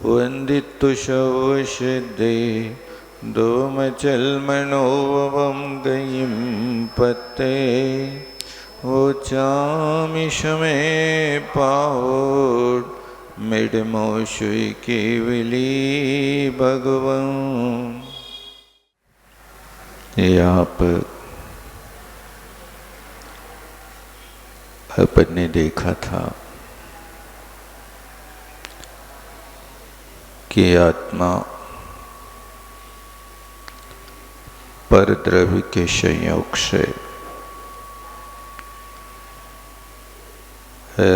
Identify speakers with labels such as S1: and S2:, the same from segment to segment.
S1: वन्दितुषवसिद्धे दोमचल्मनोवं गयिं पत्ते वोचामि शमे पावोड मिडमोशुई केवली भगवं। यहाँ पर अपन ने देखा था कि आत्मा परद्रव्य के संयोग से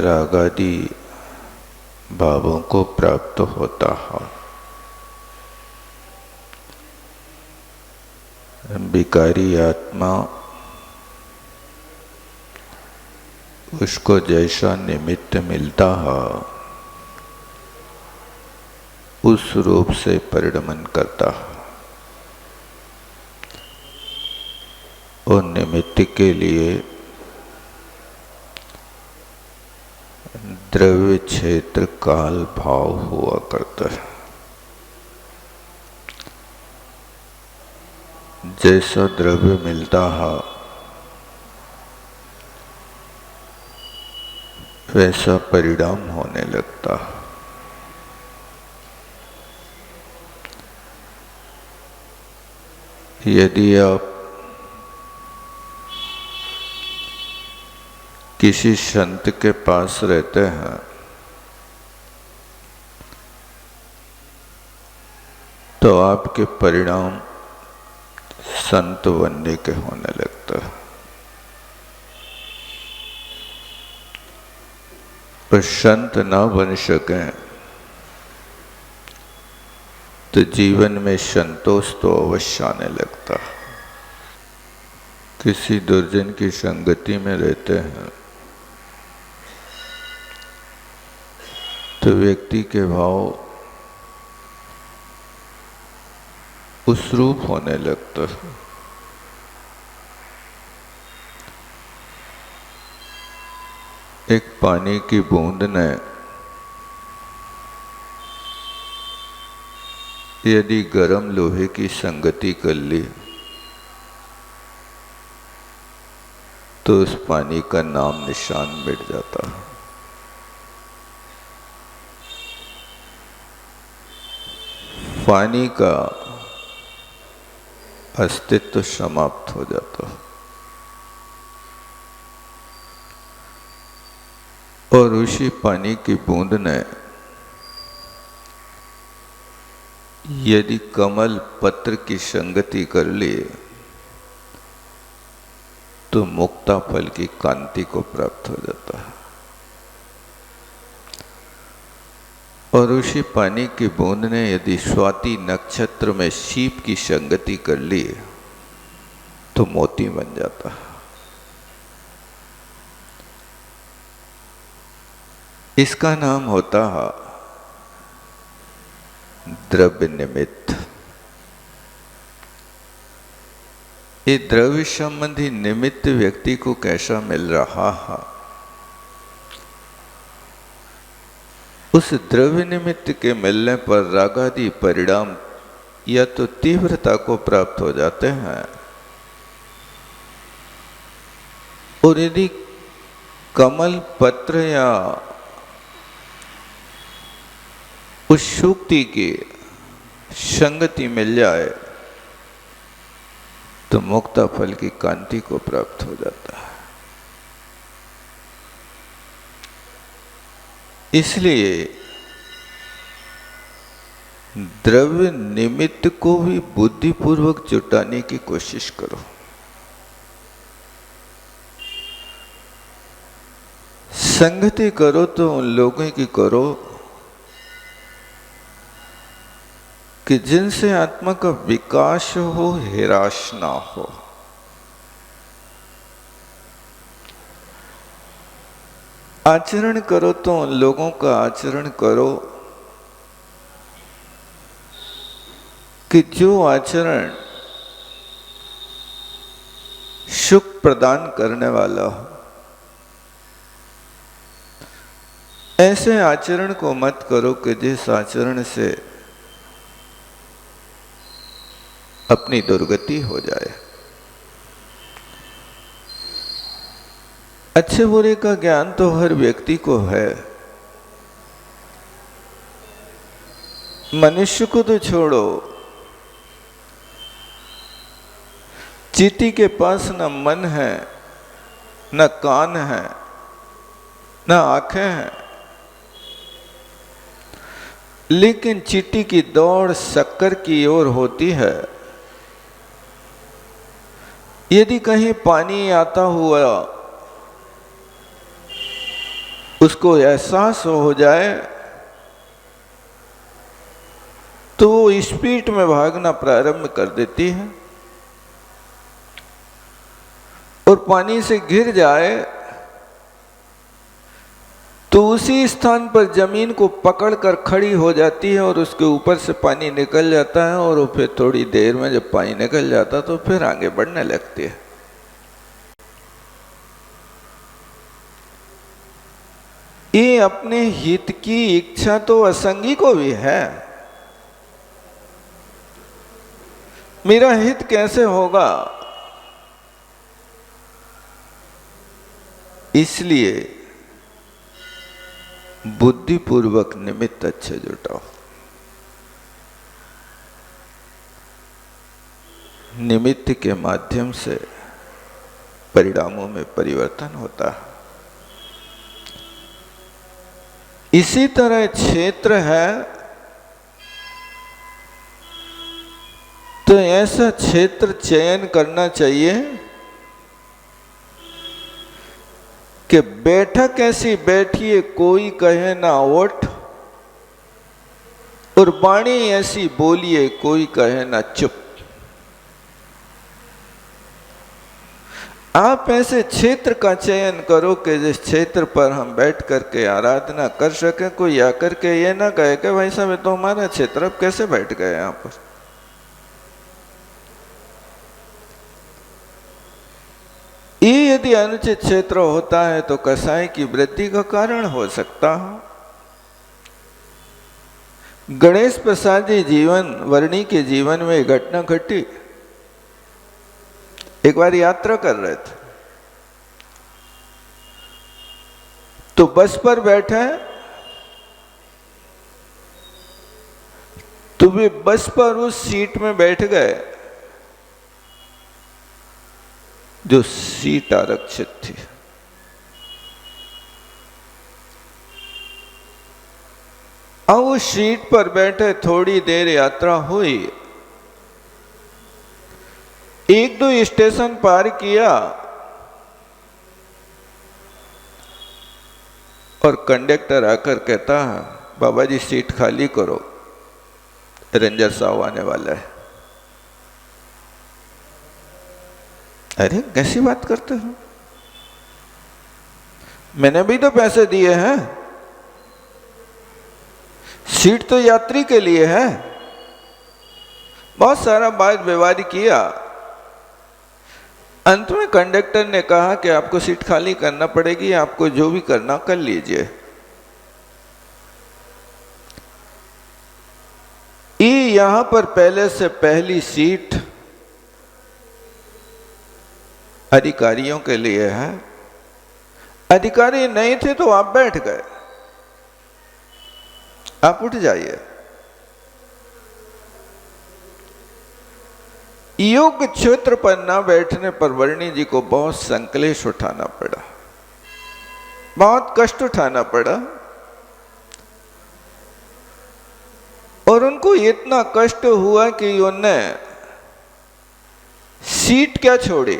S1: रागादि भावों को प्राप्त होता है। विकारी आत्मा उसको जैसा निमित्त मिलता है उस रूप से परिणमन करता है। और निमित्त के लिए द्रव्य क्षेत्र काल भाव हुआ करता है। जैसा द्रव्य मिलता है वैसा परिणाम होने लगता है। यदि आप किसी संत के पास रहते हैं तो आपके परिणाम संत बनने के होने लगता है। पर संत ना बन सकें तो जीवन में संतोष तो अवश्य आने लगता है। किसी दुर्जन की संगति में रहते हैं तो व्यक्ति के भाव उस रूप होने लगता है। एक पानी की बूंद ने यदि गर्म लोहे की संगति कर ली तो उस पानी का नाम निशान मिट जाता है। पानी का अस्तित्व समाप्त हो जाता है। और उसी पानी की बूंद ने यदि कमल पत्र की संगति कर ली तो मुक्ता फल की कांति को प्राप्त हो जाता है। और उसी पानी की बूंद ने यदि स्वाति नक्षत्र में सीप की संगति कर ली तो मोती बन जाता है। इसका नाम होता है द्रव्य निमित्त। ये द्रव्य संबंधी निमित्त व्यक्ति को कैसा मिल रहा है, उस द्रव्य निमित्त के मिलने पर रागादि परिणाम या तो तीव्रता को प्राप्त हो जाते हैं और यदि कमल पत्र या उस सूक्ति की संगति मिल जाए तो मुक्ता फल की कांति को प्राप्त हो जाता है। इसलिए द्रव्य निमित्त को भी बुद्धिपूर्वक जुटाने की कोशिश करो। संगति करो तो उन लोगों की करो कि जिनसे आत्मा का विकास हो, हिराश ना हो। आचरण करो तो उन लोगों का आचरण करो कि जो आचरण सुख प्रदान करने वाला हो। ऐसे आचरण को मत करो कि जिस आचरण से अपनी दुर्गति हो जाए। अच्छे बुरे का ज्ञान तो हर व्यक्ति को है। मनुष्य को तो छोड़ो, चींटी के पास न मन है, न कान है, न आंखें हैं, लेकिन चींटी की दौड़ शक्कर की ओर होती है। यदि कहीं पानी आता हुआ उसको एहसास हो जाए तो वो स्पीड में भागना प्रारंभ कर देती है, और पानी से गिर जाए तो उसी स्थान पर जमीन को पकड़कर खड़ी हो जाती है और उसके ऊपर से पानी निकल जाता है, और वो फिर थोड़ी देर में जब पानी निकल जाता तो फिर आगे बढ़ने लगती है। ये अपने हित की इच्छा तो असंगी को भी है। मेरा हित कैसे होगा, इसलिए बुद्धिपूर्वक निमित्त अच्छे जुटाओ। निमित्त के माध्यम से परिणामों में परिवर्तन होता है। इसी तरह क्षेत्र है तो ऐसा क्षेत्र चयन करना चाहिए कि बैठक ऐसी बैठिए कोई कहे ना ओठ, और वाणी ऐसी बोलिए कोई कहे ना चुप। आप ऐसे क्षेत्र का चयन करो कि जिस क्षेत्र पर हम बैठ करके आराधना कर सके, कोई आकर के ये ना कहे कि भाई साहब ये तो हमारा क्षेत्र, अब कैसे बैठ गए यहां पर। ये यदि अनुचित क्षेत्र होता है तो कसाई की वृद्धि का कारण हो सकता है। गणेश प्रसाद जी जीवन वर्णी के जीवन में एक घटना घटी। एक बार यात्रा कर रहे थे तो बस पर बैठे तो वे बस पर उस सीट में बैठ गए जो सीट आरक्षित थी। अब उस सीट पर बैठे थोड़ी देर यात्रा हुई, एक दो स्टेशन पार किया और कंडक्टर आकर कहता है बाबा जी सीट खाली करो, रेंजर साहब आने वाला है। अरे कैसी बात करते हो, मैंने भी तो पैसे दिए हैं, सीट तो यात्री के लिए है। बहुत सारा बात विवाद किया। अंत में कंडक्टर ने कहा कि आपको सीट खाली करना पड़ेगी, आपको जो भी करना कर लीजिए। ये यहां पर पहले से पहली सीट अधिकारियों के लिए है। अधिकारी नहीं थे तो आप बैठ गए, आप उठ जाइए। योग क्षेत्र पर न बैठने पर वर्णी जी को बहुत संकलेश उठाना पड़ा, बहुत कष्ट उठाना पड़ा, और उनको इतना कष्ट हुआ कि उन्होंने सीट क्या छोड़ी,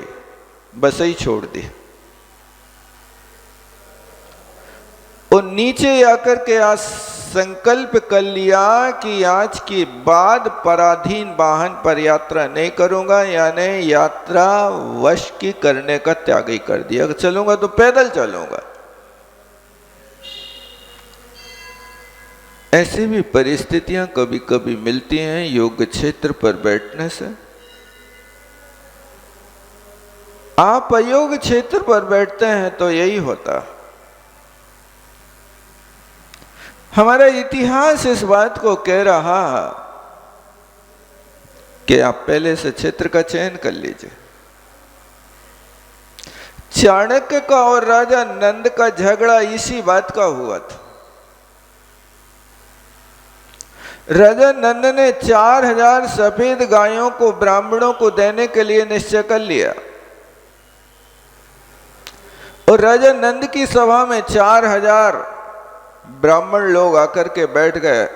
S1: बस ही छोड़ दी। और नीचे आकर के आज संकल्प कर लिया कि आज के बाद पराधीन वाहन पर यात्रा नहीं करूंगा, यानी यात्रा वश की करने का त्याग ही कर दिया। अगर चलूंगा तो पैदल चलूंगा। ऐसी भी परिस्थितियां कभी कभी मिलती हैं योग क्षेत्र पर बैठने से। आप अयोग क्षेत्र पर बैठते हैं तो यही होता। हमारा इतिहास इस बात को कह रहा कि आप पहले से क्षेत्र का चयन कर लीजिए। चाणक्य का और राजा नंद का झगड़ा इसी बात का हुआ था। राजा नंद ने 4000 सफेद गायों को ब्राह्मणों को देने के लिए निश्चय कर लिया और राजा नंद की सभा में 4000 ब्राह्मण लोग आकर के बैठ गए।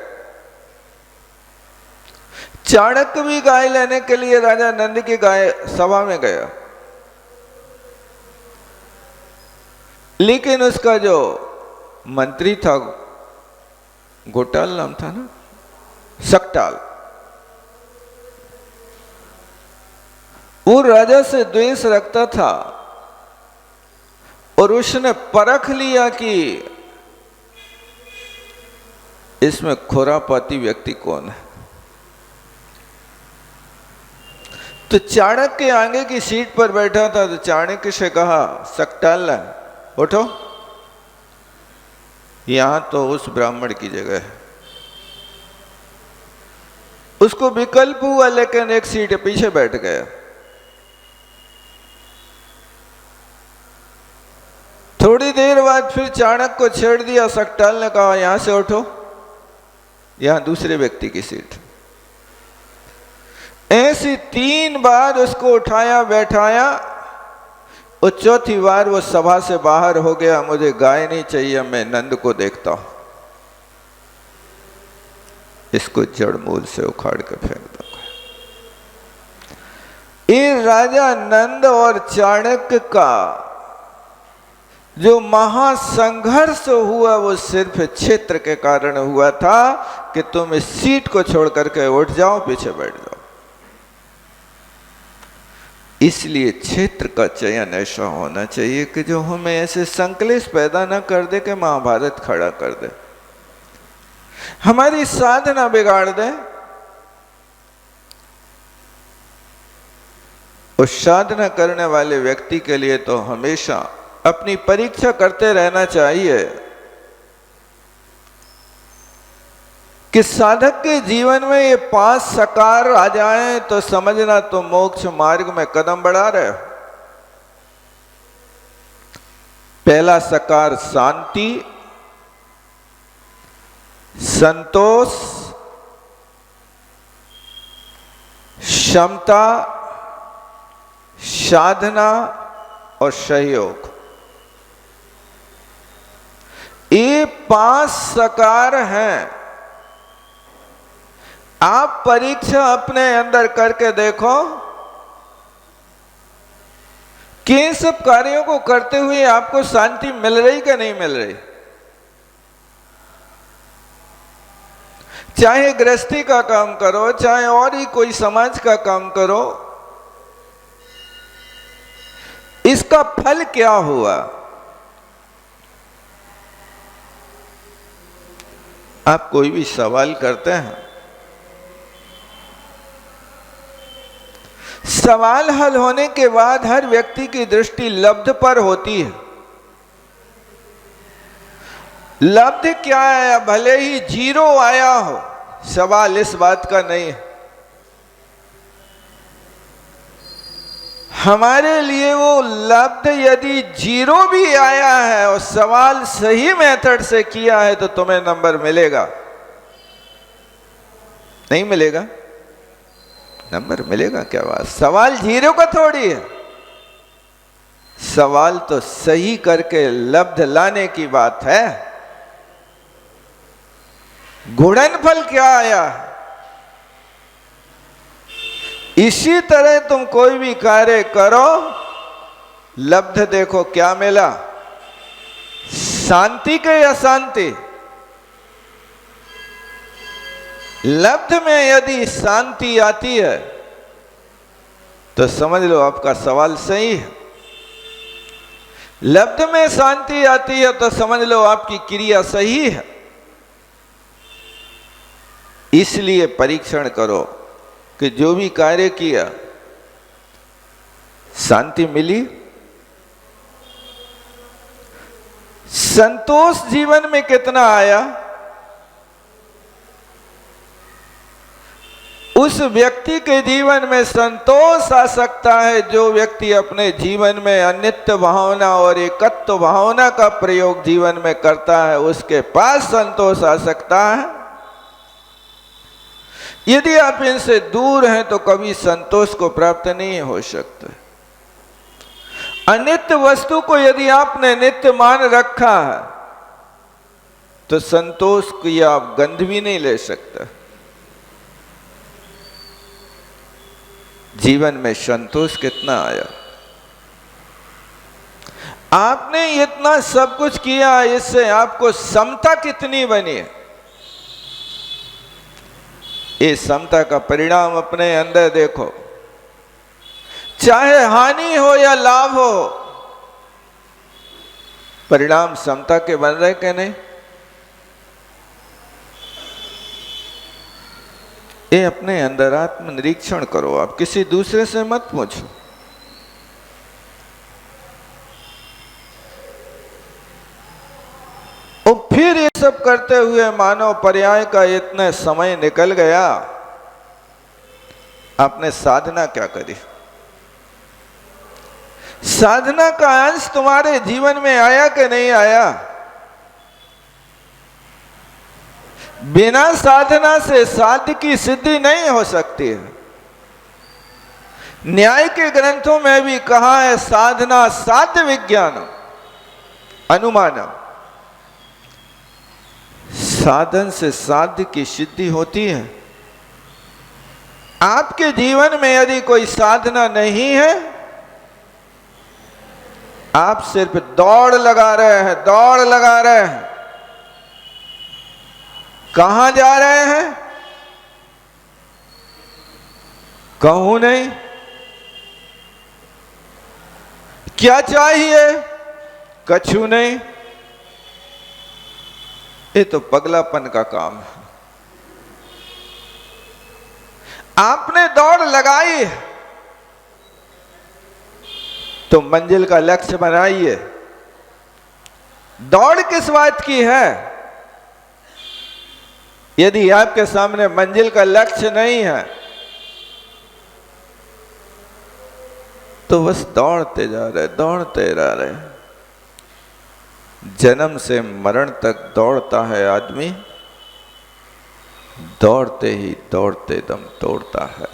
S1: चाणक्य भी गाय लेने के लिए राजा नंद की गाय सभा में गया, लेकिन उसका जो मंत्री था, घोटाल नाम था ना, सकटाल, वो राजा से द्वेष रखता था और उसने परख लिया कि इसमें खुरापाती व्यक्ति कौन है। तो चाणक्य आगे की सीट पर बैठा था, तो चाणक्य से कहा, सकटाल उठो, यहां तो उस ब्राह्मण की जगह है। उसको विकल्प हुआ, लेकिन एक सीट पीछे बैठ गया। थोड़ी देर बाद फिर चाणक्य को छेड़ दिया। सकटाल ने कहा, यहां से उठो, यहां दूसरे व्यक्ति की सीट। ऐसी 3 बार उसको उठाया बैठाया और चौथी बार वो सभा से बाहर हो गया। मुझे गाय नहीं चाहिए, मैं नंद को देखता हूं, इसको जड़ मूल से उखाड़ के फेंक दूंगा। ये राजा नंद और चाणक्य का जो महासंघर्ष हुआ वो सिर्फ क्षेत्र के कारण हुआ था कि तुम इस सीट को छोड़ करके उठ जाओ, पीछे बैठ जाओ। इसलिए क्षेत्र का चयन ऐसा होना चाहिए कि जो हमें ऐसे संकलेश पैदा न कर दे कि महाभारत खड़ा कर दे, हमारी साधना बिगाड़ दे। उस साधना करने वाले व्यक्ति के लिए तो हमेशा अपनी परीक्षा करते रहना चाहिए कि साधक के जीवन में ये 5 सकार आ जाएं तो समझना तो मोक्ष मार्ग में कदम बढ़ा रहे हो। पहला सकार शांति, संतोष, क्षमता, साधना और सहयोग। ये 5 सकार हैं। आप परीक्षा अपने अंदर करके देखो कि इन सब कार्यों को करते हुए आपको शांति मिल रही कि नहीं मिल रही। चाहे गृहस्थी का काम करो, चाहे और ही कोई समाज का काम करो, इसका फल क्या हुआ? आप कोई भी सवाल करते हैं, सवाल हल होने के बाद हर व्यक्ति की दृष्टि लब्ध पर होती है। लब्ध क्या है? भले ही 0 आया हो, सवाल इस बात का नहीं है। हमारे लिए वो लब्ध यदि 0 भी आया है और सवाल सही मेथड से किया है तो तुम्हें नंबर मिलेगा। नहीं मिलेगा? नंबर मिलेगा क्या बात? सवाल 0 का थोड़ी है, सवाल तो सही करके लब्ध लाने की बात है। गुणनफल क्या आया? इसी तरह तुम कोई भी कार्य करो, लब्ध देखो क्या मिला, शांति के या शांति? लब्ध में यदि शांति आती है तो समझ लो आपका सवाल सही है। लब्ध में शांति आती है तो समझ लो आपकी क्रिया सही है। इसलिए परीक्षण करो कि जो भी कार्य किया शांति मिली, संतोष जीवन में कितना आया, उस व्यक्ति के जीवन में संतोष आ सकता है जो व्यक्ति अपने जीवन में अनित्य भावना और एकत्व भावना का प्रयोग जीवन में करता है, उसके पास संतोष आ सकता है। यदि आप इनसे दूर हैं तो कभी संतोष को प्राप्त नहीं हो सकता। अनित्य वस्तु को यदि आपने नित्य मान रखा है तो संतोष की आप गंध भी नहीं ले सकते। जीवन में संतोष कितना आया? आपने इतना सब कुछ किया, इससे आपको समता कितनी बनी है? इस समता का परिणाम अपने अंदर देखो। चाहे हानि हो या लाभ हो, परिणाम समता के बन रहे कि नहीं? ये अपने अंदर आत्मनिरीक्षण करो, आप किसी दूसरे से मत पूछो। और फिर ये सब करते हुए मानव पर्याय का इतना समय निकल गया, आपने साधना क्या करी? साधना का अंश तुम्हारे जीवन में आया कि नहीं आया? बिना साधना से साध्य की सिद्धि नहीं हो सकती है। न्याय के ग्रंथों में भी कहा है, साधना साध्य विज्ञान अनुमानम। साधन से साध्य की सिद्धि होती है। आपके जीवन में यदि कोई साधना नहीं है, आप सिर्फ दौड़ लगा रहे हैं, दौड़ लगा रहे हैं। कहां जा रहे हैं? कहूं नहीं। क्या चाहिए? कछु नहीं। ये तो पगलापन का काम है। आपने दौड़ लगाई तो मंजिल का लक्ष्य बनाइए। दौड़ किस बात की है? यदि आपके सामने मंजिल का लक्ष्य नहीं है तो बस दौड़ते जा रहे, दौड़ते जा रहे। जन्म से मरण तक दौड़ता है आदमी, दौड़ते ही दौड़ते दम तोड़ता है।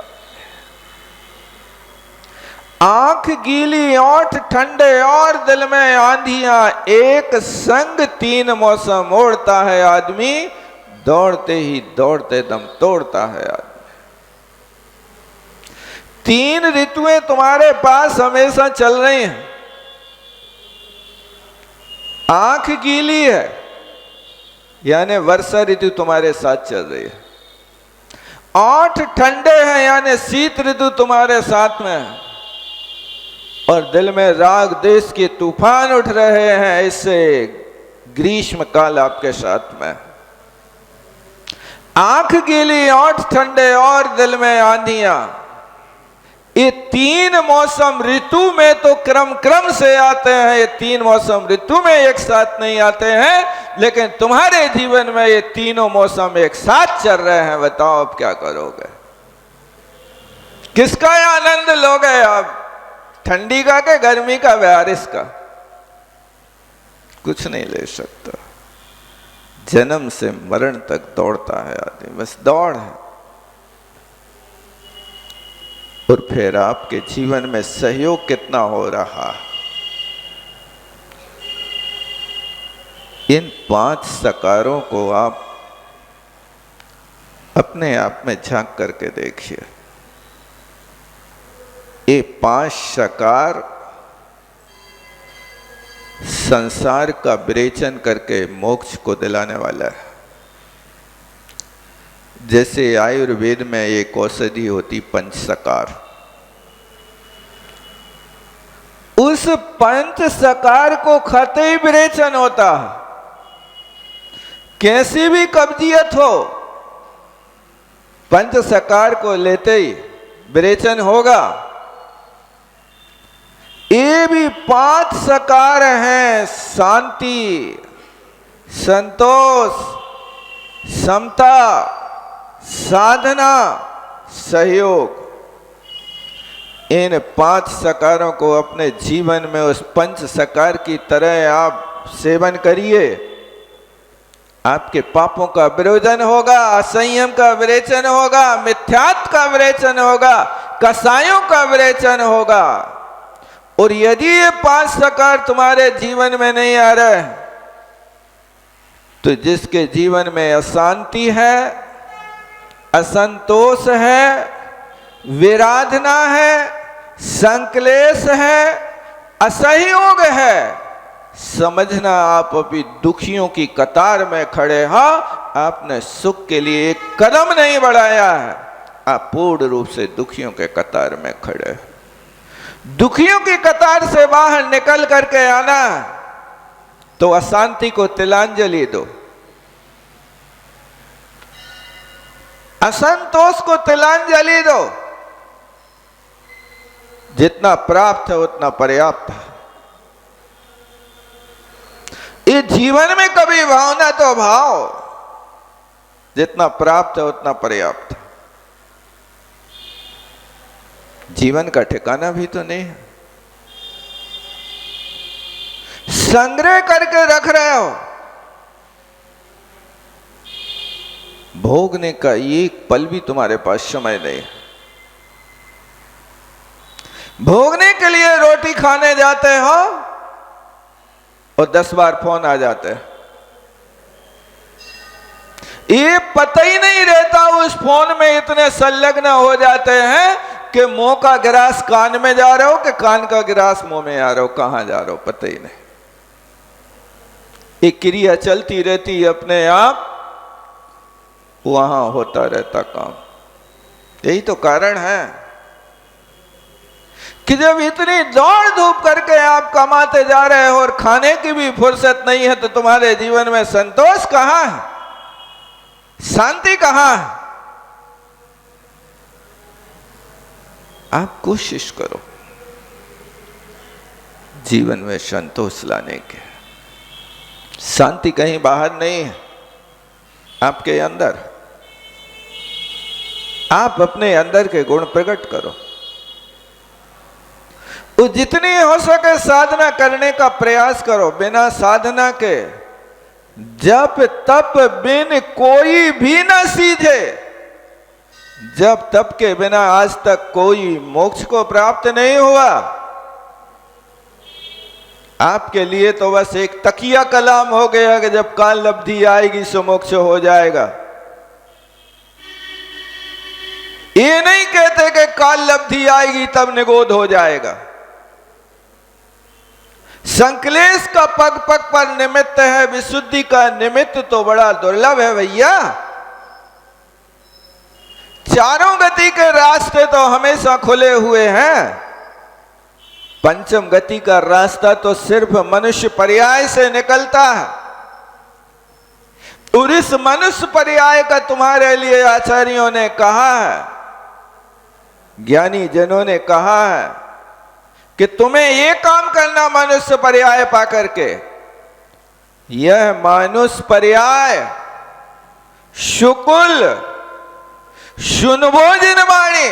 S1: आंख गीली, ओठ ठंडे और दिल में आंधियां, एक संग तीन मौसम ओढ़ता है आदमी, दौड़ते ही दौड़ते दम तोड़ता है आदमी। तीन ऋतुएं तुम्हारे पास हमेशा चल रही हैं। आंख गीली है यानी वर्षा ऋतु तुम्हारे साथ चल रही है। ओठ ठंडे हैं यानी शीत ऋतु तुम्हारे साथ में है। और दिल में राग देश के तूफान उठ रहे हैं, इससे ग्रीष्म काल आपके साथ में। आंख गीली, ओठ ठंडे और दिल में आंधियां, ये तीन मौसम ऋतु में तो क्रम क्रम से आते हैं। ये तीन मौसम ऋतु में एक साथ नहीं आते हैं, लेकिन तुम्हारे जीवन में ये तीनों मौसम एक साथ चल रहे हैं। बताओ अब क्या करोगे? किसका आनंद लोगे आप? ठंडी का के गर्मी का, बारिश का? कुछ नहीं ले सकता। जन्म से मरण तक दौड़ता है आदमी, बस दौड़ है। और फिर आपके जीवन में सहयोग कितना हो रहा? इन पांच सकारों को आप अपने आप में झांक करके देखिए। ये पांच सकार संसार का विरेचन करके मोक्ष को दिलाने वाला है। जैसे आयुर्वेद में एक औषधि होती पंचसकार, उस पंचसकार को खाते ही विरेचन होता है। कैसी भी कब्जियत हो, पंचसकार को लेते ही विरेचन होगा। ये भी पांच सकार हैं, शांति, संतोष, समता, साधना सहयोग, इन 5 सकारों को अपने जीवन में उस पंच सकार की तरह आप सेवन करिए। आपके पापों का विरोधन होगा, असंयम का विरेचन होगा, मिथ्यात्व का विरेचन होगा, कसायों का विरेचन होगा। और यदि ये 5 सकार तुम्हारे जीवन में नहीं आ रहे, तो जिसके जीवन में अशांति है, असंतोष है, विराधना है, संक्लेश है, असहयोग है, समझना आप अभी दुखियों की कतार में खड़े हो। आपने सुख के लिए एक कदम नहीं बढ़ाया है, आप पूर्ण रूप से दुखियों के कतार में खड़े हो। दुखियों की कतार से बाहर निकल करके आना, तो अशांति को तिलांजलि दो, असंतोष को तिलांजलि दो। जितना प्राप्त है उतना पर्याप्त है। इस जीवन में कभी भावना तो भाव, जितना प्राप्त है उतना पर्याप्त है। जीवन का ठिकाना भी तो नहीं है, संग्रह करके रख रहे हो। भोगने का एक पल भी तुम्हारे पास समय नहीं है। भोगने के लिए रोटी खाने जाते हो और 10 बार फोन आ जाते हैं। ये पता ही नहीं रहता, उस फोन में इतने संलग्न हो जाते हैं कि मुंह का गिलास कान में जा रहे हो कि कान का गिलास मुंह में आ रहे हो, कहां जा रहे हो पता ही नहीं। एक क्रिया चलती रहती है अपने आप, वहां होता रहता काम। यही तो कारण है कि जब इतनी दौड़ धूप करके आप कमाते जा रहे हो और खाने की भी फुर्सत नहीं है, तो तुम्हारे जीवन में संतोष कहां है, शांति कहां है? आप कोशिश करो जीवन में संतोष लाने के। शांति कहीं बाहर नहीं है, आपके अंदर। आप अपने अंदर के गुण प्रकट करो, तो जितनी हो सके साधना करने का प्रयास करो। बिना साधना के जप तप बिन कोई भी न सीधे। जप तप के बिना आज तक कोई मोक्ष को प्राप्त नहीं हुआ। आपके लिए तो बस एक तकिया कलाम हो गया कि जब काल लब्धि आएगी सो मोक्ष हो जाएगा। ये नहीं कहते कि काल लब्धि आएगी तब निगोद हो जाएगा। संक्लेश का पग पग पर निमित्त है, विशुद्धि का निमित्त तो बड़ा दुर्लभ है भैया। चारों गति के रास्ते तो हमेशा खुले हुए हैं, पंचम गति का रास्ता तो सिर्फ मनुष्य पर्याय से निकलता है। और इस मनुष्य पर्याय का तुम्हारे लिए आचार्यों ने कहा है, ज्ञानी जनों ने कहा है कि तुम्हें ये काम करना मनुष्य पर्याय पा करके। यह मानुष पर्याय शुकुल सुनबो जिन वाणी,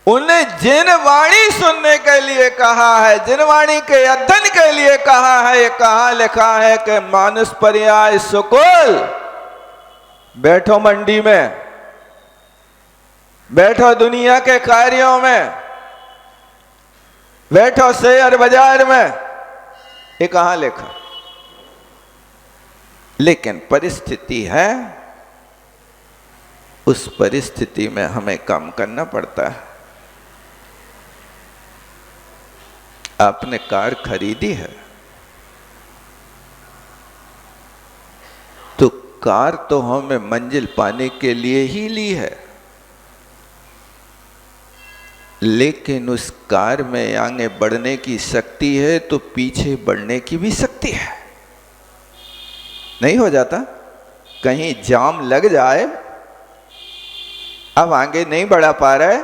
S1: उन्हें जिन वाणी सुनने के लिए कहा है, जिन वाणी के अध्ययन के लिए कहा है। ये कहा लिखा है कि मानुष पर्याय शुकुल। बैठो मंडी में, बैठो दुनिया के कार्यों में, बैठो शेयर बाजार में, ये कहां लिखा? लेकिन परिस्थिति है, उस परिस्थिति में हमें काम करना पड़ता है। आपने कार खरीदी है तो कार तो हमें मंजिल पाने के लिए ही ली है, लेकिन उस कार में आगे बढ़ने की शक्ति है तो पीछे बढ़ने की भी शक्ति है। नहीं हो जाता? कहीं जाम लग जाए, अब आगे नहीं बढ़ा पा रहा है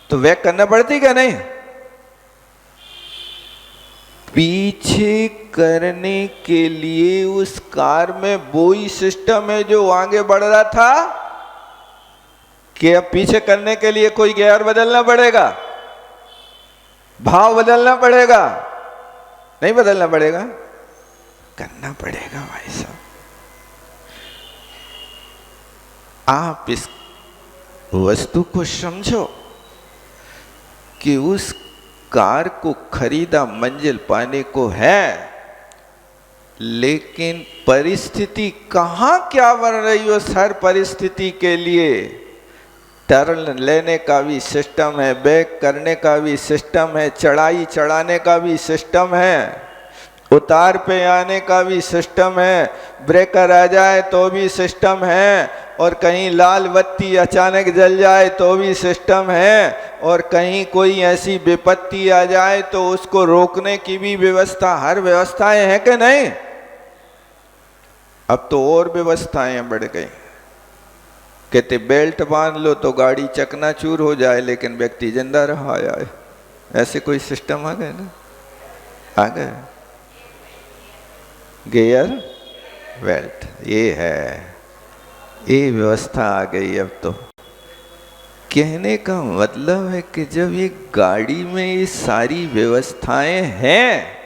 S1: तो बैक करना पड़ती क्या नहीं? पीछे करने के लिए उस कार में वही सिस्टम है जो आगे बढ़ रहा था। कि अब पीछे करने के लिए कोई गियर बदलना पड़ेगा, भाव बदलना पड़ेगा? नहीं बदलना पड़ेगा, करना पड़ेगा भाई साहब। आप इस वस्तु को समझो कि उस कार को खरीदा मंजिल पाने को है, लेकिन परिस्थिति कहां क्या बन रही हो, हर परिस्थिति के लिए टर्न लेने का भी सिस्टम है, बैक करने का भी सिस्टम है, चढ़ाई चढ़ाने का भी सिस्टम है, उतार पे आने का भी सिस्टम है, ब्रेकर आ जाए तो भी सिस्टम है, और कहीं लाल बत्ती अचानक जल जाए तो भी सिस्टम है, और कहीं कोई ऐसी विपत्ति आ जाए तो उसको रोकने की भी व्यवस्था, हर व्यवस्थाएं हैं कि नहीं? अब तो और व्यवस्थाएं बढ़ गई। कहते बेल्ट बांध लो तो गाड़ी चकनाचूर हो जाए लेकिन व्यक्ति जिंदा रहा आए, ऐसे कोई सिस्टम आ गए ना, आ गए। गियर बेल्ट ये है, ये व्यवस्था आ गई। अब तो कहने का मतलब है कि जब ये गाड़ी में ये सारी व्यवस्थाएं हैं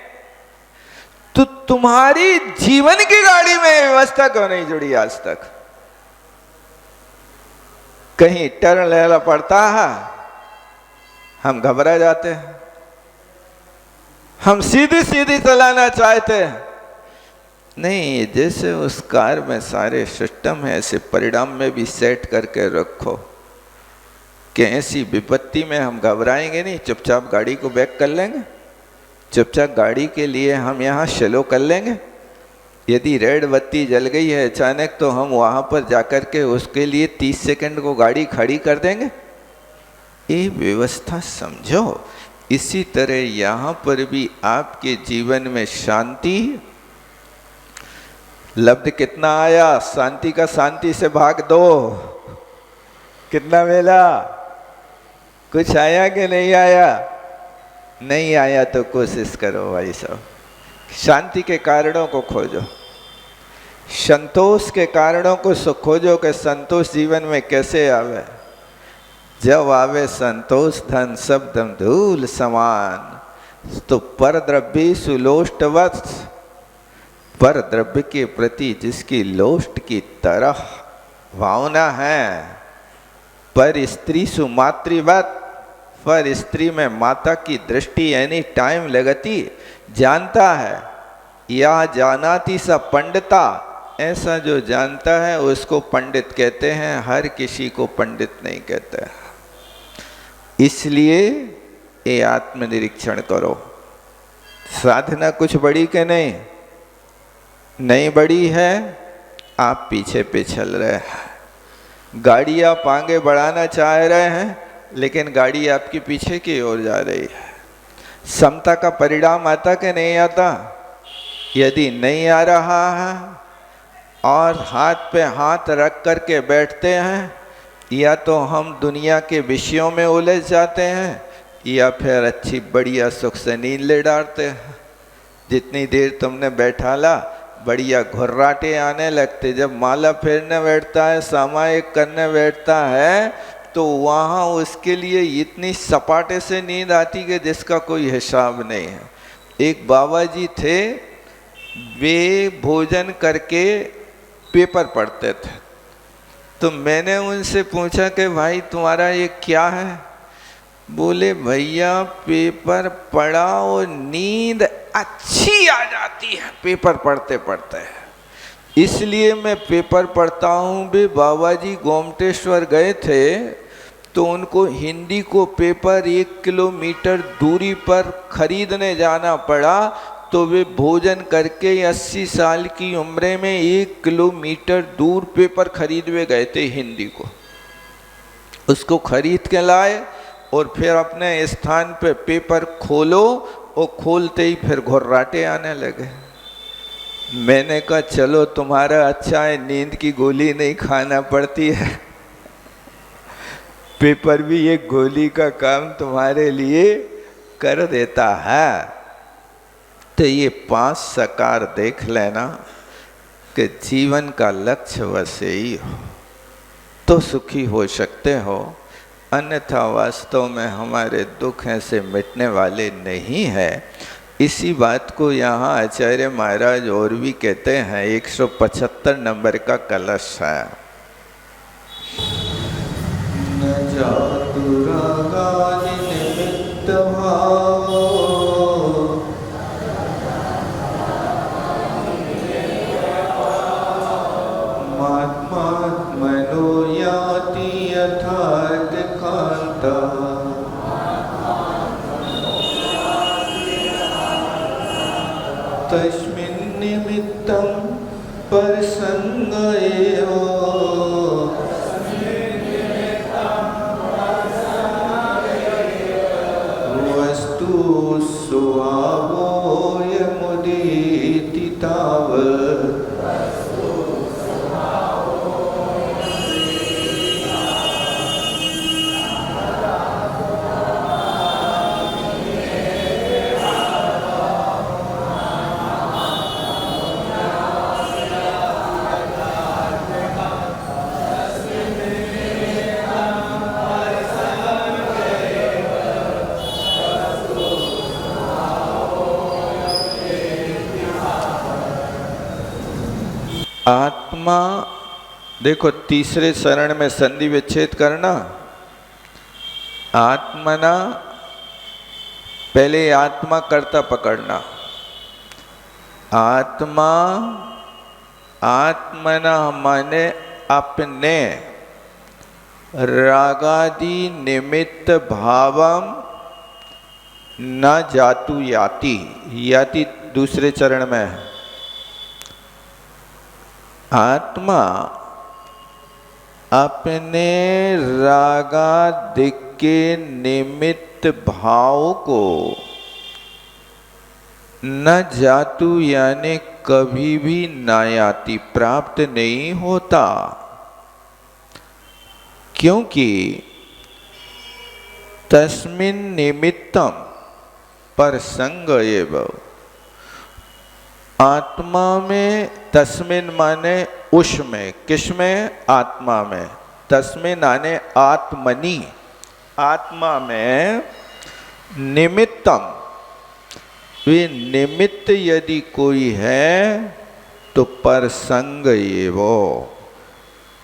S1: तो तुम्हारी जीवन की गाड़ी में व्यवस्था क्यों नहीं जुड़ी आज तक? कहीं टर्न लेना पड़ता है, हम घबरा जाते हैं, हम सीधी सीधी चलाना चाहते हैं। नहीं, जैसे उस कार में सारे सिस्टम है, ऐसे परिणाम में भी सेट करके रखो कि ऐसी विपत्ति में हम घबराएंगे नहीं, चुपचाप गाड़ी को बैक कर लेंगे, चुपचाप गाड़ी के लिए हम यहाँ स्लो कर लेंगे। यदि रेड बत्ती जल गई है अचानक तो हम वहाँ पर जाकर के उसके लिए 30 सेकंड को गाड़ी खड़ी कर देंगे। ये व्यवस्था समझो। इसी तरह यहाँ पर भी आपके जीवन में शांति लब्ध कितना आया? शांति का शांति से भाग दो, कितना मिला? कुछ आया कि नहीं आया? नहीं आया तो कोशिश करो भाई साहब, शांति के कारणों को खोजो, संतोष के कारणों को खोजो कि संतोष जीवन में कैसे आवे। जब आवे संतोष धन सब दम धूल समान, तो पर द्रव्य सुलोष्टवत्, पर द्रव्य के प्रति जिसकी लोष्ट की तरह भावना है, पर स्त्री सुमातृवत्, पर स्त्री में माता की दृष्टि एनी टाइम लगती, जानता है या जानाती सा पंडिता, ऐसा जो जानता है उसको पंडित कहते हैं, हर किसी को पंडित नहीं कहते। इसलिए ये आत्मनिरीक्षण करो। साधना कुछ बड़ी के नहीं, नहीं बड़ी है, आप पीछे पे चल रहे हैं। गाड़ी आप आगे बढ़ाना चाह रहे हैं लेकिन गाड़ी आपके पीछे की ओर जा रही है। समता का परिणाम आता कि नहीं आता? यदि नहीं आ रहा है और हाथ पे हाथ रख कर के बैठते हैं, या तो हम दुनिया के विषयों में उलझ जाते हैं या फिर अच्छी बढ़िया सुख से नींद ले डालते हैं। जितनी देर तुमने बैठा ला बढ़िया घुर्राटे आने लगते। जब माला फेरने बैठता है, सामायिक करने बैठता है, तो वहाँ उसके लिए इतनी सपाटे से नींद आती कि जिसका कोई हिसाब नहीं है। एक बाबा जी थे, वे भोजन करके पेपर पढ़ते थे। तो मैंने उनसे पूछा कि भाई तुम्हारा ये क्या है? बोले भैया पेपर पढ़ा और नींद अच्छी आ जाती है पेपर पढ़ते पढ़ते, इसलिए मैं पेपर पढ़ता हूँ। भी बाबा जी गोमटेश्वर गए थे तो उनको हिंदी को पेपर 1 किलोमीटर दूरी पर खरीदने जाना पड़ा, तो वे भोजन करके 80 साल की उम्र में 1 किलोमीटर दूर पेपर खरीदवे गए थे हिंदी को। उसको खरीद के लाए और फिर अपने स्थान पे पेपर खोलो, और खोलते ही फिर घुर्राटे आने लगे। मैंने कहा चलो तुम्हारा अच्छा है, नींद की गोली नहीं खाना पड़ती है, पेपर भी एक गोली का काम तुम्हारे लिए कर देता है। तो ये 5 सकार देख लेना कि जीवन का लक्ष्य बस यही हो। तो सुखी हो सकते हो, अन्यथा वास्तव में हमारे दुख ऐसे मिटने वाले नहीं है। इसी बात को यहाँ आचार्य महाराज और भी कहते हैं। 175 नंबर का कलश है। न जातु रागानि निमित्त भावो, मात्मात्मनो याति यथार्थ कांता, तस्मिन् निमित्तं परसंग एव, वस्तु स्वभावो यमुदिति तावत्। आत्मा, देखो तीसरे शरण में संधि विच्छेद करना। आत्मना, पहले आत्मा कर्ता पकड़ना। आत्मा, आत्मना माने अपने, रागादि निमित्त भावम न जातु याति, याति दूसरे चरण में है। आत्मा अपने रागादिक के निमित्त भाव को न जातु यानी कभी भी नायाति, प्राप्त नहीं होता, क्योंकि तस्मिन् निमित्तम परसंग एव, आत्मा में, तस्मिन् माने उसमें, किसमें? आत्मा में। तस्मिन् आने आत्मनि, आत्मा में निमित्तम, वे निमित्त यदि कोई है तो परसंग एवो,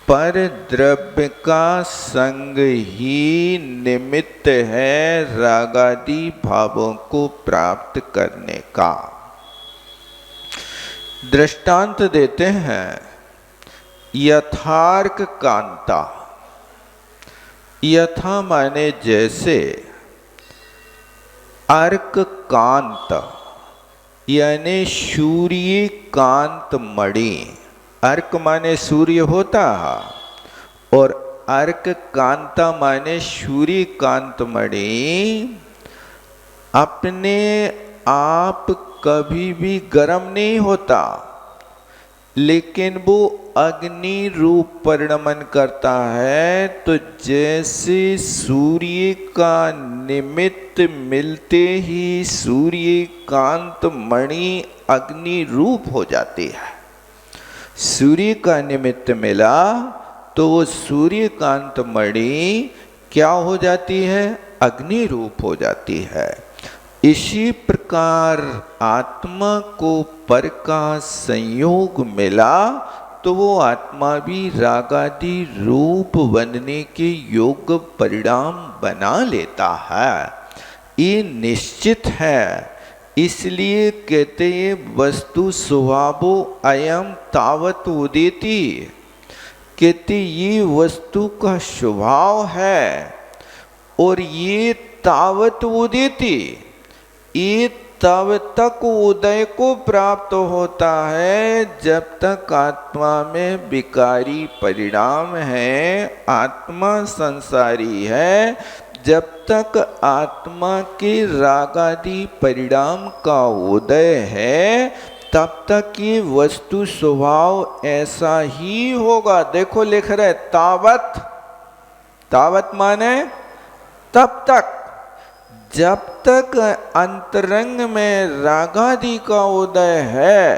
S1: पर द्रव्य का संग ही निमित्त है रागादि भावों को प्राप्त करने का। दृष्टांत देते हैं यथार्क कांता। यथा माने जैसे, अर्क कांत यानी सूर्य कांत मणि। अर्क माने सूर्य होता है और अर्क कांता माने सूर्य कांत मणि अपने आप कभी भी गर्म नहीं होता, लेकिन वो अग्नि रूप परिणमन करता है। तो जैसे सूर्य का निमित्त मिलते ही सूर्य कांत मणि अग्नि रूप हो जाती है। सूर्य का निमित्त मिला तो वो सूर्य कांत मणि क्या हो जाती है? अग्नि रूप हो जाती है। इसी प्रकार आत्मा को पर का संयोग मिला तो वो आत्मा भी रागादि रूप बनने के योग्य परिणाम बना लेता है। ये निश्चित है। इसलिए कहते हैं वस्तु स्वभावो अयम तावत उदेति, कहते ये वस्तु का स्वभाव है और ये तावत उदेति, ये तब तक उदय को प्राप्त होता है जब तक आत्मा में विकारी परिणाम है, आत्मा संसारी है। जब तक आत्मा के रागादि परिणाम का उदय है तब तक ये वस्तु स्वभाव ऐसा ही होगा। देखो लिख रहे तावत, तावत माने तब तक, जब तक अंतरंग में रागादि का उदय है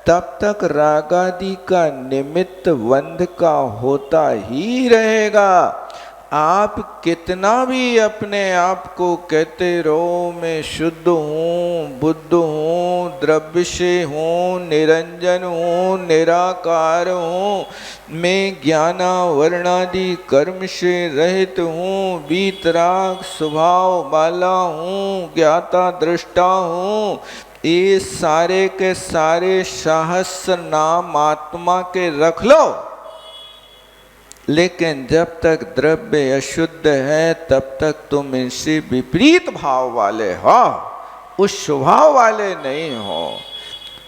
S1: तब तक रागादि का निमित्त बंध का होता ही रहेगा। आप कितना भी अपने आप को कहते रहो मैं शुद्ध हूँ, बुद्ध हूँ, द्रव्य से हूँ, निरंजन हूँ, निराकार हूँ, मैं ज्ञाना वर्णादि कर्म से रहित हूँ, वीतराग स्वभाव वाला हूँ, ज्ञाता दृष्टा हूँ, ये सारे के सारे सहस्र नाम आत्मा के रख लो, लेकिन जब तक द्रव्य अशुद्ध है तब तक तुम इनसे विपरीत भाव वाले हो, उस स्वभाव वाले नहीं हो।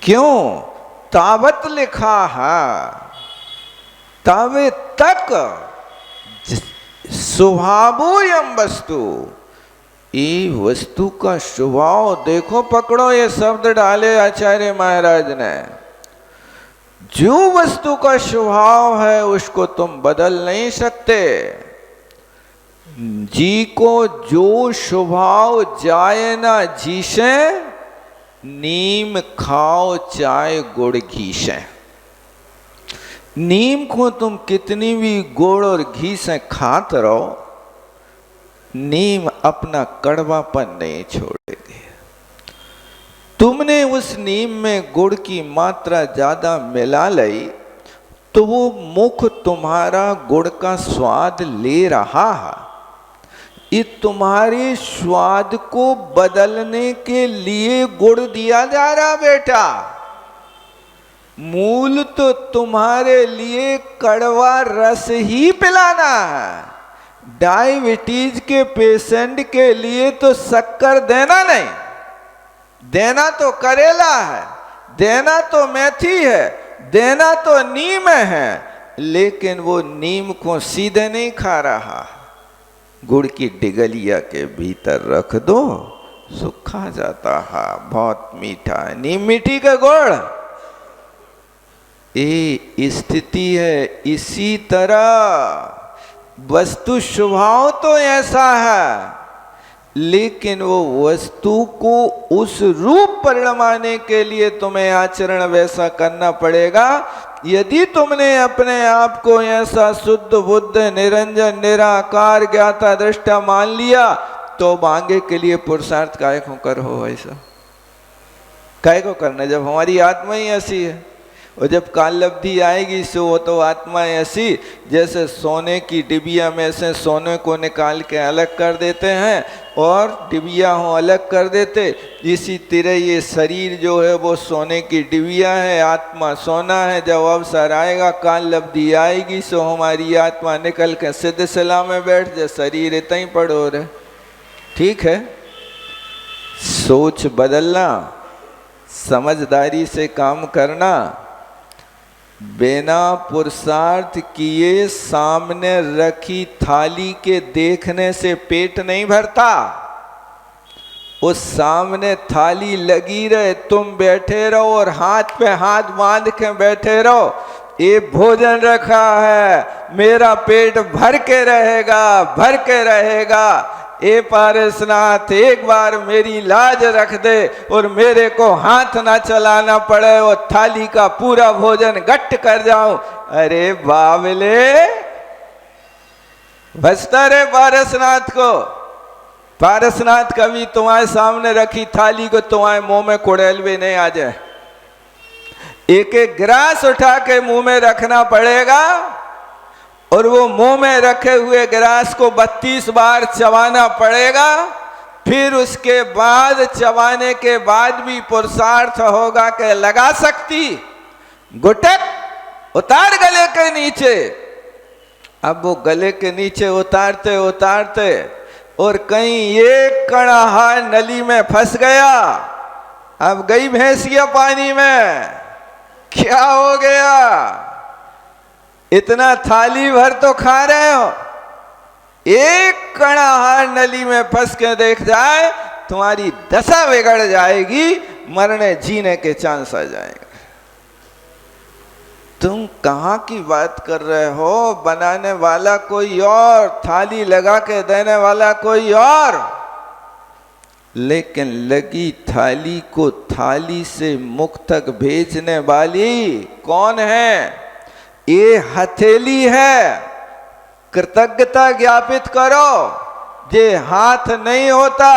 S1: क्यों? तावत लिखा है, तावे तक स्वभावोयम वस्तु, ये वस्तु का स्वभाव देखो, पकड़ो ये शब्द डाले आचार्य महाराज ने, जो वस्तु का स्वभाव है उसको तुम बदल नहीं सकते। जी को जो स्वभाव जाए ना जी से, नीम खाओ चाहे गुड़ घी से। नीम को तुम कितनी भी गुड़ और घी से खाते रहो, नीम अपना कड़वापन नहीं छोड़ेगी। तुमने उस नीम में गुड़ की मात्रा ज्यादा मिला ली तो वो मुख तुम्हारा गुड़ का स्वाद ले रहा है। ये तुम्हारे स्वाद को बदलने के लिए गुड़ दिया जा रहा बेटा। मूल तो तुम्हारे लिए कड़वा रस ही पिलाना है। डायबिटीज के पेशेंट के लिए तो शक्कर देना नहीं, देना तो करेला है, देना तो मेथी है, देना तो नीम है, लेकिन वो नीम को सीधे नहीं खा रहा। गुड़ की डिगलिया के भीतर रख दो, सूखा जाता है, बहुत मीठा है, नीम मिट्टी का गुड़। ये स्थिति है। इसी तरह वस्तु स्वभाव तो ऐसा है, लेकिन वो वस्तु को उस रूप परिणमाने के लिए तुम्हें आचरण वैसा करना पड़ेगा। यदि तुमने अपने आप को ऐसा शुद्ध बुद्ध निरंजन निराकार ज्ञाता दृष्टा मान लिया, तो आगे के लिए पुरुषार्थ काय को कर हो, ऐसा काय को करना जब हमारी आत्मा ही ऐसी है। और जब काल लब्धि आएगी सो वो तो आत्मा ऐसी, जैसे सोने की डिबिया में से सोने को निकाल के अलग कर देते हैं और डिबिया हो अलग कर देते, इसी तरह ये शरीर जो है वो सोने की डिबिया है, आत्मा सोना है। जब अवसर आएगा काल लब्धि आएगी सो हमारी आत्मा निकल के सिद्ध सला में बैठ जाए, शरीर इतना ही पड़ो रहे। ठीक है, सोच बदलना, समझदारी से काम करना। बिना पुरुषार्थ किए सामने रखी थाली के देखने से पेट नहीं भरता। उस सामने थाली लगी रहे, तुम बैठे रहो और हाथ पे हाथ बांध के बैठे रहो, ये भोजन रखा है, मेरा पेट भर के रहेगा, भर के रहेगा। ए पारसनाथ, एक बार मेरी लाज रख दे और मेरे को हाथ ना चलाना पड़े और थाली का पूरा भोजन गट्ट कर जाऊं। अरे बाबले, बचता रे पारसनाथ को। पारसनाथ कभी तुम्हारे सामने रखी थाली को तुम्हारे मुंह में कुड़ैल भी नहीं आ जाए। एक एक गिलास उठा के मुंह में रखना पड़ेगा और वो मुंह में रखे हुए गिलास को 32 बार चबाना पड़ेगा। फिर उसके बाद चबाने के बाद भी पुरुषार्थ होगा कि लगा सकती, गुटक उतार गले के नीचे। अब वो गले के नीचे उतारते उतारते और कहीं एक कणा नली में फंस गया। अब गई भैंसिया पानी में, क्या हो गया? इतना थाली भर तो खा रहे हो, एक कणा नली में फंस के देख जाए तुम्हारी दशा बिगड़ जाएगी, मरने जीने के चांस आ जाएगा। तुम कहाँ की बात कर रहे हो? बनाने वाला कोई और, थाली लगा के देने वाला कोई और, लेकिन लगी थाली को थाली से मुख तक भेजने वाली कौन है? ये हथेली है। कृतज्ञता ज्ञापित करो। जे हाथ नहीं होता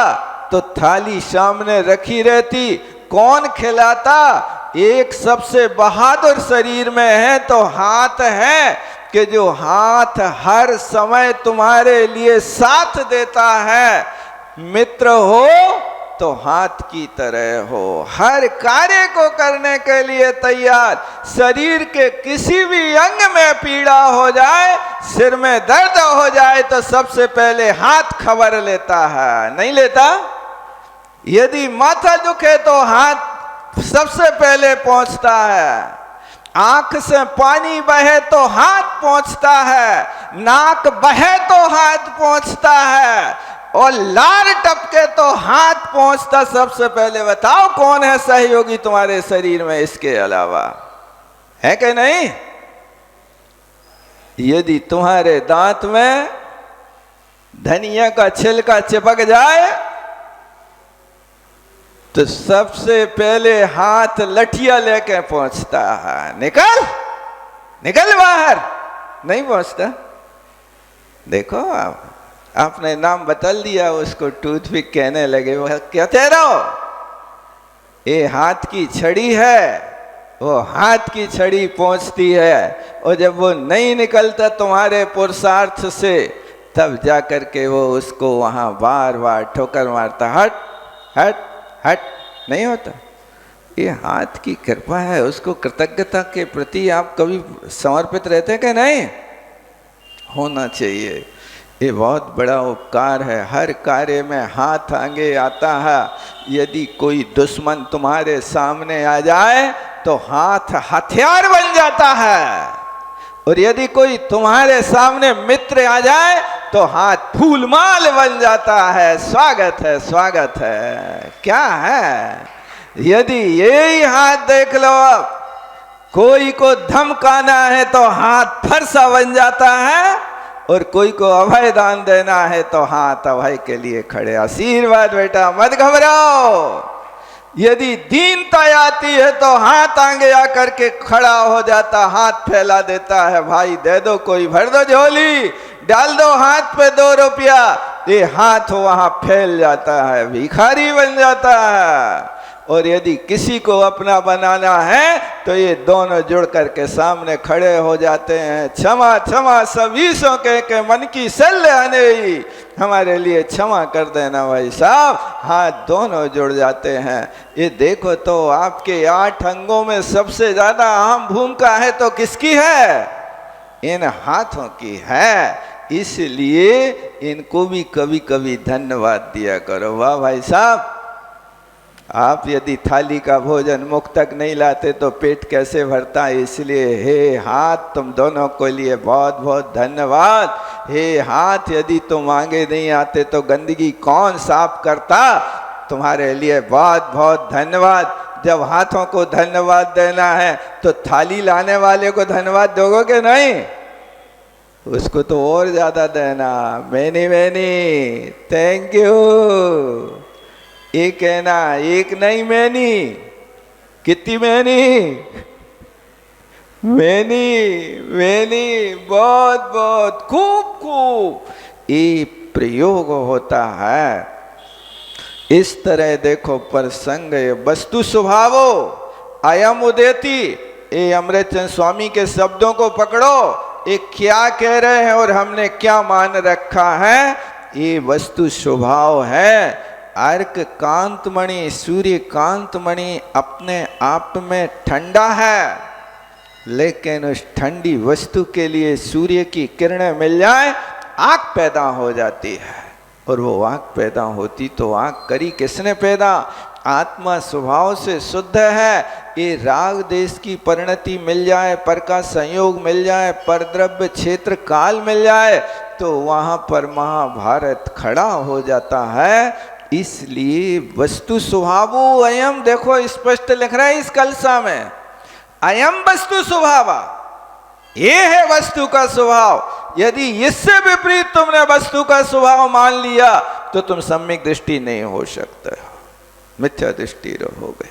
S1: तो थाली सामने रखी रहती, कौन खिलाता? एक सबसे बहादुर शरीर में है तो हाथ है, कि जो हाथ हर समय तुम्हारे लिए साथ देता है। मित्र हो तो हाथ की तरह हो, हर कार्य को करने के लिए तैयार। शरीर के किसी भी अंग में पीड़ा हो जाए, सिर में दर्द हो जाए तो सबसे पहले हाथ खबर लेता है, नहीं लेता? यदि माथा दुखे तो हाथ सबसे पहले पहुंचता है। आंख से पानी बहे तो हाथ पहुंचता है, नाक बहे तो हाथ पहुंचता है, और लार टपके तो हाथ पहुंचता सबसे पहले। बताओ कौन है सहयोगी तुम्हारे शरीर में इसके अलावा? है कि नहीं? यदि तुम्हारे दांत में धनिया का छिलका चिपक जाए तो सबसे पहले हाथ लठिया लेके पहुंचता है। निकल निकल बाहर, नहीं पहुंचता। देखो आपने नाम बदल दिया, उसको टूथपिक कहने लगे। वो कहते रहो ये हाथ की छड़ी है, वो हाथ की छड़ी पहुंचती है, और जब वो नहीं निकलता तुम्हारे पुरुषार्थ से, तब जाकर के वो उसको वहां बार बार ठोकर मारता। हट हट हट, नहीं होता। ये हाथ की कृपा है। उसको कृतज्ञता के प्रति आप कभी समर्पित रहते हैं कि नहीं? होना चाहिए। ये बहुत बड़ा उपकार है। हर कार्य में हाथ आगे आता है। यदि कोई दुश्मन तुम्हारे सामने आ जाए तो हाथ हथियार बन जाता है, और यदि कोई तुम्हारे सामने मित्र आ जाए तो हाथ फूलमाल बन जाता है। स्वागत है, स्वागत है। क्या है? यदि यही हाथ देख लो, अब कोई को धमकाना है तो हाथ फरसा बन जाता है, और कोई को अभय दान देना है तो हाथ अभय के लिए खड़े। आशीर्वाद बेटा, मत घबराओ। यदि दीनता आती है तो हाथ आगे आकर के खड़ा हो जाता, हाथ फैला देता है। भाई दे दो, कोई भर दो झोली, डाल दो हाथ पे 2 रुपया। ये हाथ वहां फैल जाता है, भिखारी बन जाता है। और यदि किसी को अपना बनाना है तो ये दोनों जुड़ करके सामने खड़े हो जाते हैं। क्षमा क्षमा सभी सो के मन की सल्ले आने, हमारे लिए क्षमा कर देना भाई साहब। हाथ दोनों जुड़ जाते हैं। ये देखो तो आपके 8 अंगों में सबसे ज्यादा अहम भूमिका है तो किसकी है? इन हाथों की है। इसलिए इनको भी कभी कभी धन्यवाद दिया करो। वाह भाई साहब, आप यदि थाली का भोजन मुख तक नहीं लाते तो पेट कैसे भरता? इसलिए हे हाथ, तुम दोनों को लिए बहुत बहुत धन्यवाद। हे हाथ, यदि तुम आगे नहीं आते तो गंदगी कौन साफ करता? तुम्हारे लिए बहुत बहुत धन्यवाद। जब हाथों को धन्यवाद देना है तो थाली लाने वाले को धन्यवाद दोगे कि नहीं? उसको तो और ज्यादा देना। Many many, thank you. एक कहना, एक नहीं मैनी, कितनी मैनी? मैनी मैनी, बहुत बहुत, खूब खूब। ये प्रयोग होता है। इस तरह देखो प्रसंग, वस्तु स्वभावो अयम उदेति। ये अमृतचंद स्वामी के शब्दों को पकड़ो। ये क्या कह रहे हैं और हमने क्या मान रखा है? ये वस्तु स्वभाव है। अर्क कांतमणि, सूर्य कांतमणि अपने आप में ठंडा है, लेकिन उस ठंडी वस्तु के लिए सूर्य की किरणें मिल जाए, आग पैदा हो जाती है। और वो आग पैदा होती तो आग करी किसने पैदा? आत्मा स्वभाव से शुद्ध है। ये राग देश की परिणति मिल जाए, पर का संयोग मिल जाए, पर द्रव्य क्षेत्र काल मिल जाए, तो वहां पर महाभारत खड़ा हो जाता है। इसलिए वस्तु स्वभावो अयम, देखो स्पष्ट लिख रहा है इस कलसा में, अयम वस्तु स्वभाव। ये है वस्तु का स्वभाव। यदि इससे विपरीत तुमने वस्तु का स्वभाव मान लिया तो तुम सम्यक दृष्टि नहीं हो सकते हो, मिथ्या दृष्टि रहोगे।